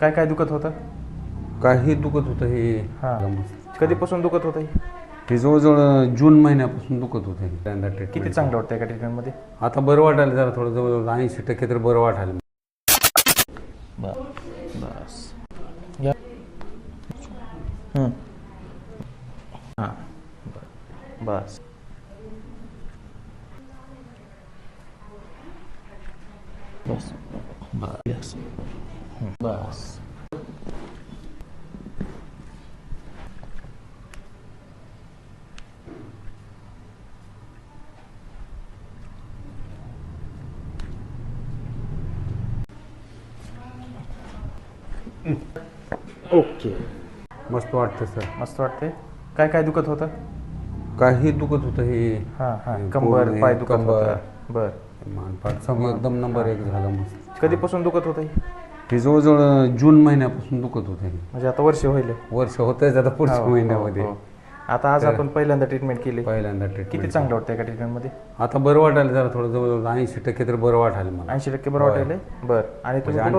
काय काय दुखत होतं? काही दुखत होतं हे. हां. कधीपासून दुखत होतं हे? हे जवळजवळ जून महिन्यापासून दुखत होतं हे. पहिल्यांदा किती ट्रीटमेंट चांगलं वाटतं एका ट्रीटमेंटमध्ये? आता बरं वाटायला जरा थोडं जवळजवळ 80% तर बरं वाटायला. बस या. हां बस बस बस बस. ओके. मस्त वाटतं सर. मस्त वाटते. काय काय दुखत होतं? काही दुखत होतं हे. हां कंबर पूर्ण पाय दुखत कंबर, होतं. बर. मानपाट सगळं एकदम नंबर एक झालं मस्त. कधीपासून दुखत होतं हे? हे जवळजवळ जून महिन्यापासून दुखत होतं हे. म्हणजे आता वर्ष होईल. वर्ष होतंय आता पुढच्या महिन्यामध्ये. आता आज आपण पहिल्यांदा ट्रीटमेंट केली. पहिल्यांदा किती ट्रीटमेंट चांगलं वाटतं एका ट्रीटमेंटमध्ये? आता बरं वाटायला जरा थोडं जवळजवळ 80% तर बरं वाटायला मला. 80% बरं वाटायला. बरं. आणि तुम्ही म्हणजे